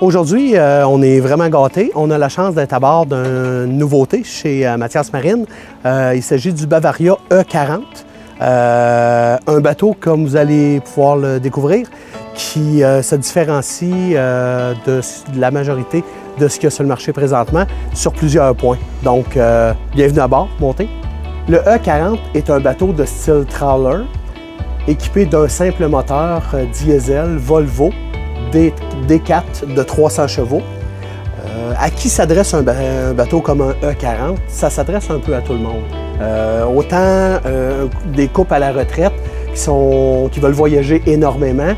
Aujourd'hui, on est vraiment gâtés. On a la chance d'être à bord d'une nouveauté chez Mathias Marine. Il s'agit du Bavaria E40. Un bateau, comme vous allez pouvoir le découvrir, qui se différencie de la majorité de ce qu'il y a sur le marché présentement sur plusieurs points. Donc, bienvenue à bord, montez. Le E40 est un bateau de style trawler équipé d'un simple moteur diesel Volvo D4 de 300 chevaux. À qui s'adresse un bateau comme un E40? Ça s'adresse un peu à tout le monde. Autant des couples à la retraite qui veulent voyager énormément,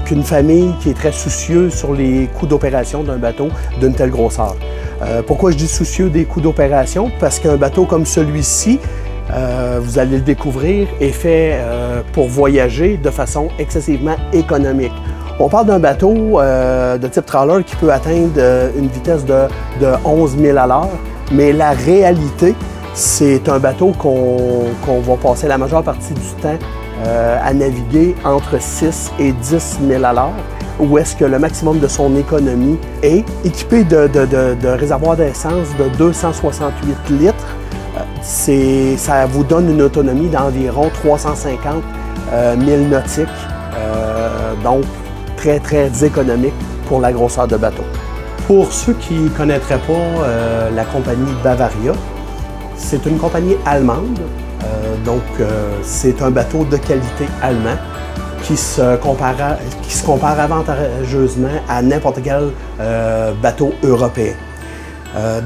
qu'une famille qui est très soucieuse sur les coûts d'opération d'un bateau d'une telle grosseur. Pourquoi je dis soucieux des coûts d'opération? Parce qu'un bateau comme celui-ci, vous allez le découvrir, est fait pour voyager de façon excessivement économique. On parle d'un bateau de type trawler qui peut atteindre une vitesse de 11 000 à l'heure, mais la réalité, c'est un bateau qu'on va passer la majeure partie du temps à naviguer entre 6 et 10 000 à l'heure, où est-ce que le maximum de son économie est équipé de réservoirs d'essence de 268 litres. Ça vous donne une autonomie d'environ 350 000 nautiques, donc très, très économique pour la grosseur de bateau. Pour ceux qui ne connaîtraient pas la compagnie Bavaria, c'est une compagnie allemande, c'est un bateau de qualité allemand qui se compare avantageusement à n'importe quel bateau européen.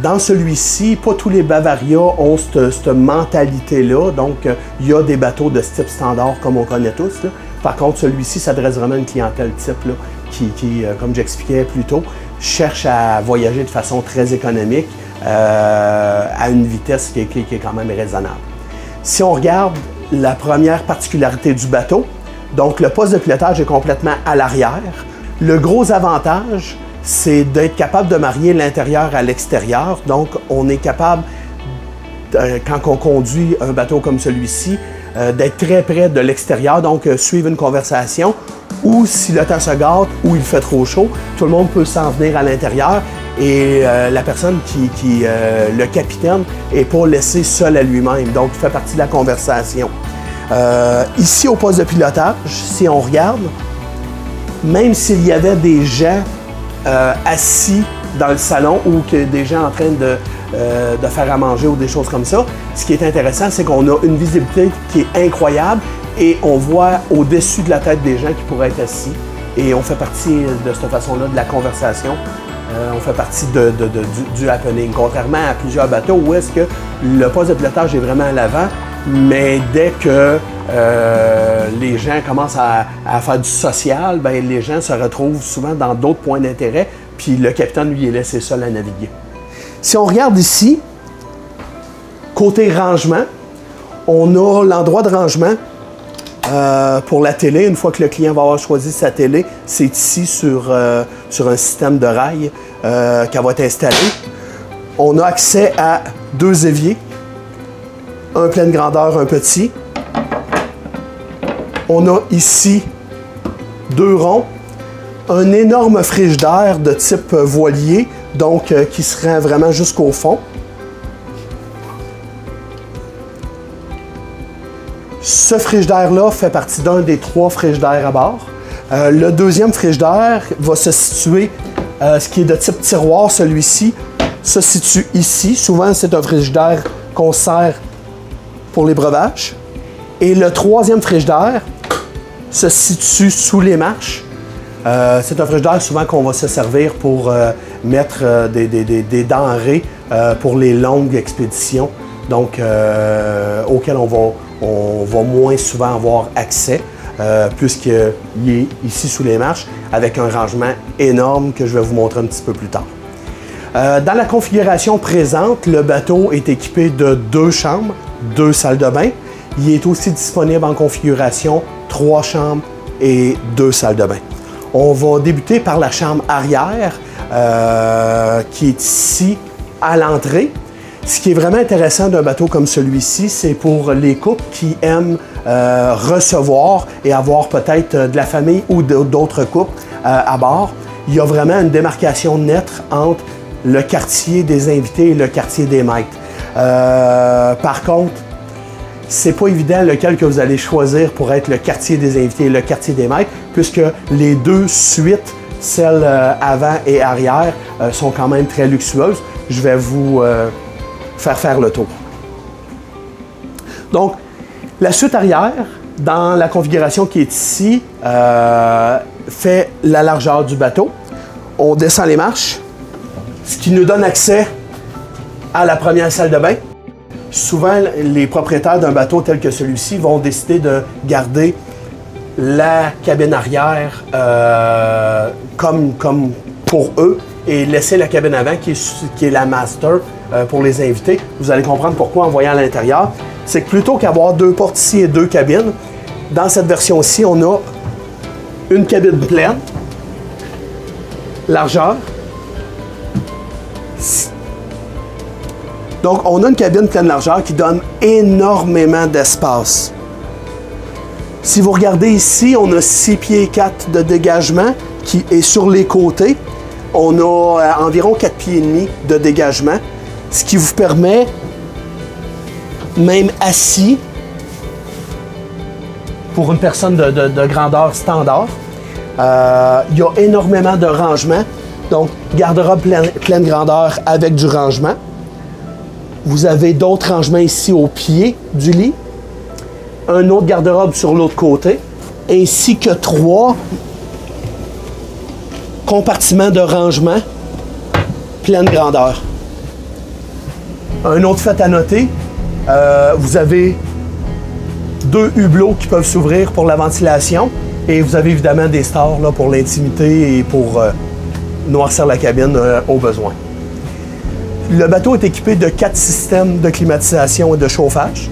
Dans celui-ci, pas tous les Bavaria ont cette mentalité-là, donc il y a des bateaux de ce type standard comme on connaît tous, là. Par contre, celui-ci s'adresse vraiment à une clientèle type là, qui comme j'expliquais plus tôt, cherche à voyager de façon très économique à une vitesse qui est quand même raisonnable. Si on regarde la première particularité du bateau, donc le poste de pilotage est complètement à l'arrière. Le gros avantage, c'est d'être capable de marier l'intérieur à l'extérieur. Donc, on est capable, quand on conduit un bateau comme celui-ci, d'être très près de l'extérieur, donc suivre une conversation, ou si le temps se gâte, ou il fait trop chaud, tout le monde peut s'en venir à l'intérieur et la personne le capitaine, n'est pas laissé seul à lui-même, donc il fait partie de la conversation. Ici, au poste de pilotage, si on regarde, même s'il y avait des gens assis dans le salon ou que des gens en train de faire à manger ou des choses comme ça, ce qui est intéressant, c'est qu'on a une visibilité qui est incroyable et on voit au-dessus de la tête des gens qui pourraient être assis et on fait partie de cette façon-là de la conversation. On fait partie du happening, contrairement à plusieurs bateaux où est-ce que le poste de pilotage est vraiment à l'avant, mais dès que les gens commencent à faire du social, bien, les gens se retrouvent souvent dans d'autres points d'intérêt, puis le capitaine, lui, est laissé seul à naviguer. Si on regarde ici, côté rangement, on a l'endroit de rangement pour la télé. Une fois que le client va avoir choisi sa télé, c'est ici sur un système de rail qu'elle va être installée. On a accès à deux éviers, un pleine grandeur, un petit. On a ici deux ronds, un énorme frigidaire de type voilier, donc qui se rend vraiment jusqu'au fond. Ce frigidaire-là fait partie d'un des 3 frigidaires à bord. Le deuxième frigidaire va se situer, ce qui est de type tiroir, celui-ci, se situe ici. Souvent, c'est un frigidaire qu'on sert pour les breuvages. Et le troisième frigidaire se situe sous les marches. C'est un frigidaire souvent qu'on va se servir pour mettre des denrées pour les longues expéditions, donc auxquelles on va moins souvent avoir accès, puisqu'il est ici sous les marches, avec un rangement énorme que je vais vous montrer un petit peu plus tard. Dans la configuration présente, le bateau est équipé de 2 chambres, 2 salles de bain. Il est aussi disponible en configuration 3 chambres et 2 salles de bain. On va débuter par la chambre arrière qui est ici à l'entrée. Ce qui est vraiment intéressant d'un bateau comme celui-ci, c'est pour les couples qui aiment recevoir et avoir peut-être de la famille ou d'autres couples à bord. il y a vraiment une démarcation nette entre le quartier des invités et le quartier des maîtres. Par contre, c'est pas évident lequel que vous allez choisir pour être le quartier des invités et le quartier des maîtres, puisque les deux suites, celles avant et arrière, sont quand même très luxueuses. Je vais vous faire le tour. Donc, la suite arrière, dans la configuration qui est ici, fait la largeur du bateau. On descend les marches, ce qui nous donne accès à la première salle de bain. Souvent, les propriétaires d'un bateau tel que celui-ci vont décider de garder la cabine arrière comme pour eux et laisser la cabine avant qui est la master pour les invités. Vous allez comprendre pourquoi en voyant à l'intérieur. C'est que plutôt qu'avoir deux portes ici et deux cabines, dans cette version-ci, on a une cabine pleine, largeur. Donc, on a une cabine pleine largeur qui donne énormément d'espace. Si vous regardez ici, on a 6 pieds 4 de dégagement qui est sur les côtés. On a environ 4 pieds et demi de dégagement, ce qui vous permet, même assis, pour une personne de grandeur standard, il y a énormément de rangement. Donc, garde-robe pleine grandeur avec du rangement. Vous avez d'autres rangements ici au pied du lit. Un autre garde-robe sur l'autre côté, ainsi que 3 compartiments de rangement pleine grandeur. Un autre fait à noter, vous avez 2 hublots qui peuvent s'ouvrir pour la ventilation et vous avez évidemment des stores là, pour l'intimité et pour noircir la cabine au besoin. Le bateau est équipé de 4 systèmes de climatisation et de chauffage.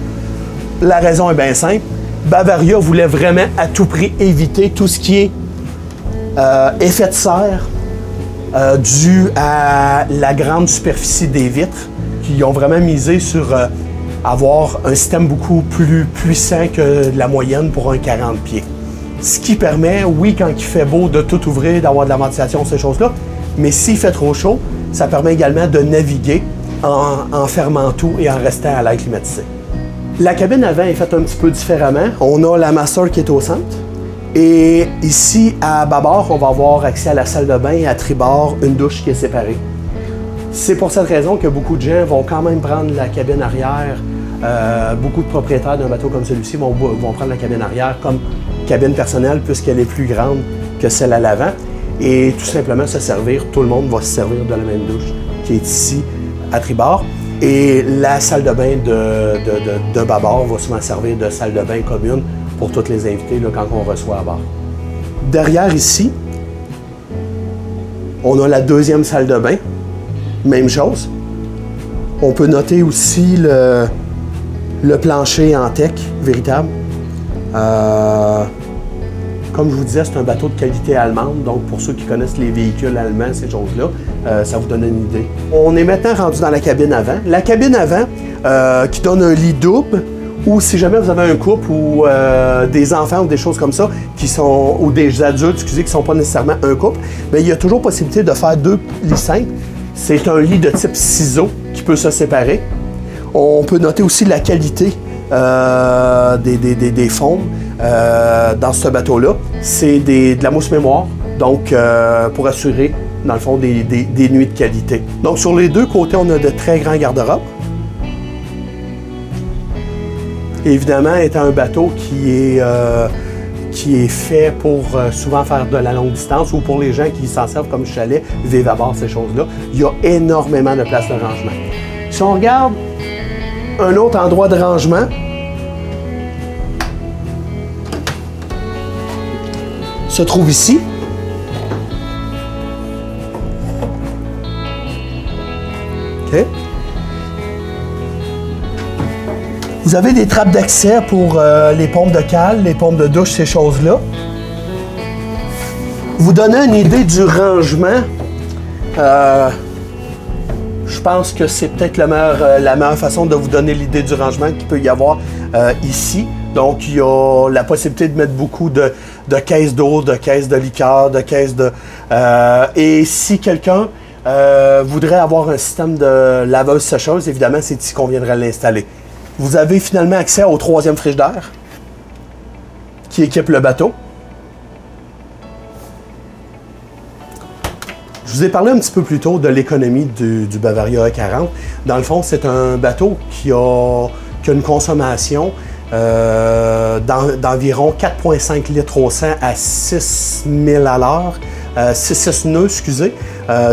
La raison est bien simple. Bavaria voulait vraiment à tout prix éviter tout ce qui est effet de serre dû à la grande superficie des vitres, qui ont vraiment misé sur avoir un système beaucoup plus puissant que la moyenne pour un 40 pieds. Ce qui permet, oui, quand il fait beau, de tout ouvrir, d'avoir de la ventilation, ces choses-là, mais s'il fait trop chaud, ça permet également de naviguer en fermant tout et en restant à l'air climatisé. La cabine avant est faite un petit peu différemment. On a la master qui est au centre. Et ici, à bâbord, on va avoir accès à la salle de bain et à tribord, une douche qui est séparée. C'est pour cette raison que beaucoup de gens vont quand même prendre la cabine arrière. Beaucoup de propriétaires d'un bateau comme celui-ci vont prendre la cabine arrière comme cabine personnelle puisqu'elle est plus grande que celle à l'avant. Et tout simplement se servir, tout le monde va se servir de la même douche qui est ici à tribord. Et la salle de bain de bâbord va souvent servir de salle de bain commune pour tous les invités là, quand on reçoit à bord. Derrière ici, on a la deuxième salle de bain. Même chose. On peut noter aussi le plancher en teck véritable. Comme je vous disais, c'est un bateau de qualité allemande, donc pour ceux qui connaissent les véhicules allemands, ces choses-là, ça vous donne une idée. On est maintenant rendu dans la cabine avant. La cabine avant, qui donne un lit double, ou si jamais vous avez un couple ou des enfants ou des choses comme ça, ou des adultes, excusez, qui ne sont pas nécessairement un couple, mais il y a toujours possibilité de faire 2 lits simples. C'est un lit de type ciseau qui peut se séparer. On peut noter aussi la qualité des foams dans ce bateau-là. C'est de la mousse mémoire, donc pour assurer, dans le fond, des nuits de qualité. Donc sur les deux côtés, on a de très grands garde-robes. Évidemment, étant un bateau qui est fait pour souvent faire de la longue distance ou pour les gens qui s'en servent comme chalet, vivent à bord, ces choses-là, il y a énormément de place de rangement. Si on regarde un autre endroit de rangement, se trouve ici. OK. Vous avez des trappes d'accès pour les pompes de cale, les pompes de douche, ces choses-là. Vous donnez une idée du rangement. Je pense que c'est peut-être la meilleure façon de vous donner l'idée du rangement qu'il peut y avoir ici. Donc, il y a la possibilité de mettre beaucoup de caisses d'eau, de caisses de liqueur, de caisses de... et si quelqu'un voudrait avoir un système de laveuse-sécheuse, évidemment, c'est ici qu'on viendrait l'installer. Vous avez finalement accès au 3e frigidaire qui équipe le bateau. Je vous ai parlé un petit peu plus tôt de l'économie du Bavaria E40. Dans le fond, c'est un bateau qui a une consommation d'environ 4,5 litres au 100 à 6 000 à l'heure. 6 nœuds, excusez.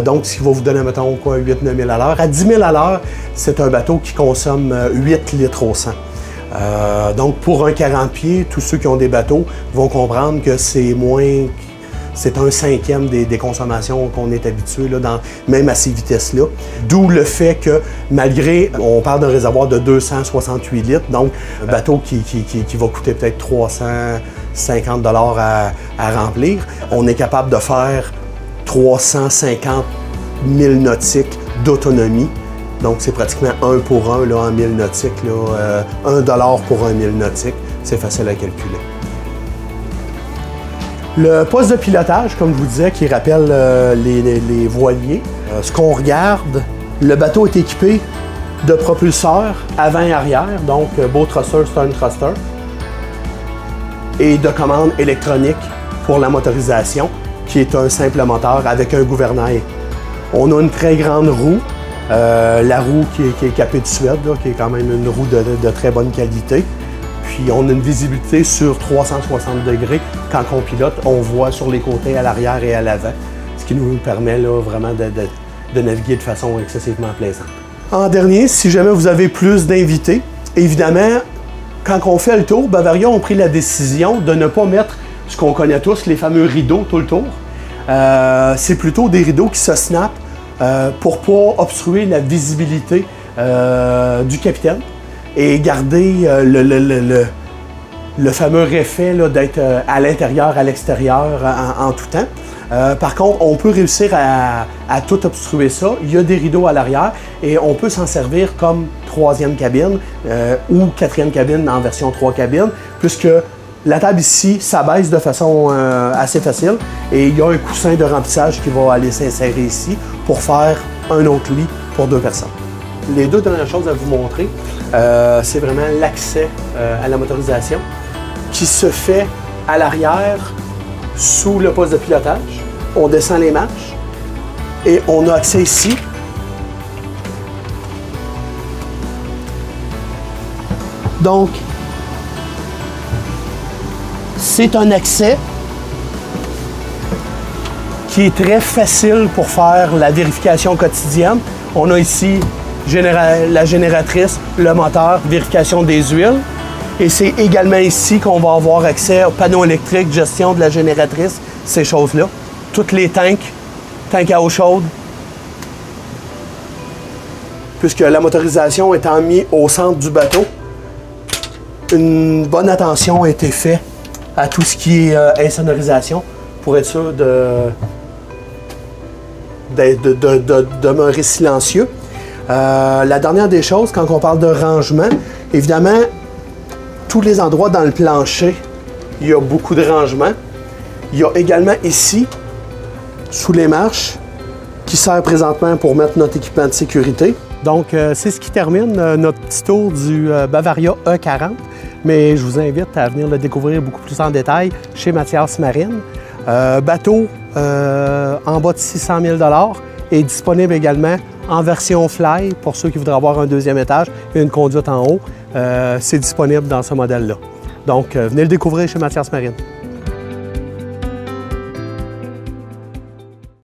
Donc, ce qui va vous donner, mettons, quoi, 8-9 000 à l'heure. À 10 000 à l'heure, c'est un bateau qui consomme 8 litres au 100. Donc, pour un 40 pieds, tous ceux qui ont des bateaux vont comprendre que c'est moins... C'est un 5e des consommations qu'on est habitué, là, même à ces vitesses-là. D'où le fait que, malgré, on parle d'un réservoir de 268 litres, donc un bateau qui va coûter peut-être 350 $ à remplir, on est capable de faire 350 000 nautiques d'autonomie. Donc, c'est pratiquement 1 pour 1 là, en 1000 nautiques, là, 1 $ pour 1 1000 nautiques. C'est facile à calculer. Le poste de pilotage, comme je vous disais, qui rappelle les voiliers. Ce qu'on regarde, le bateau est équipé de propulseurs avant et arrière, donc bow thruster, stern thruster, et de commandes électroniques pour la motorisation, qui est un simple moteur avec un gouvernail. On a une très grande roue, la roue qui est capée de Suède, là, qui est quand même une roue de très bonne qualité. Puis on a une visibilité sur 360 degrés. Quand on pilote, on voit sur les côtés, à l'arrière et à l'avant, ce qui nous permet là, vraiment de naviguer de façon excessivement plaisante. En dernier, si jamais vous avez plus d'invités, évidemment, quand on fait le tour, Bavaria ont pris la décision de ne pas mettre ce qu'on connaît tous, les fameux rideaux tout le tour. C'est plutôt des rideaux qui se snappent pour ne pas obstruer la visibilité du capitaine et garder le fameux effet d'être à l'intérieur, à l'extérieur, en tout temps. Par contre, on peut réussir à tout obstruer ça. Il y a des rideaux à l'arrière et on peut s'en servir comme 3e cabine ou 4e cabine en version 3 cabines, puisque la table ici s'abaisse de façon assez facile et il y a un coussin de remplissage qui va aller s'insérer ici pour faire un autre lit pour 2 personnes. Les 2 dernières choses à vous montrer, c'est vraiment l'accès à la motorisation qui se fait à l'arrière sous le poste de pilotage. On descend les marches et on a accès ici. Donc, c'est un accès qui est très facile pour faire la vérification quotidienne. On a ici la génératrice, le moteur, vérification des huiles. Et c'est également ici qu'on va avoir accès au panneau électrique, gestion de la génératrice, ces choses-là. Toutes les tanks à eau chaude. Puisque la motorisation étant mise au centre du bateau, une bonne attention a été faite à tout ce qui est insonorisation pour être sûr de demeurer silencieux. La dernière des choses, quand on parle de rangement, évidemment, tous les endroits dans le plancher, il y a beaucoup de rangement. Il y a également ici, sous les marches, qui sert présentement pour mettre notre équipement de sécurité. Donc, c'est ce qui termine notre petit tour du Bavaria E40. Mais je vous invite à venir le découvrir beaucoup plus en détail chez Mathias Marine. Bateau en bas de 600 000 $ est disponible également en version fly pour ceux qui voudraient avoir un 2e étage et une conduite en haut. C'est disponible dans ce modèle-là. Donc, venez le découvrir chez Mathias Marine.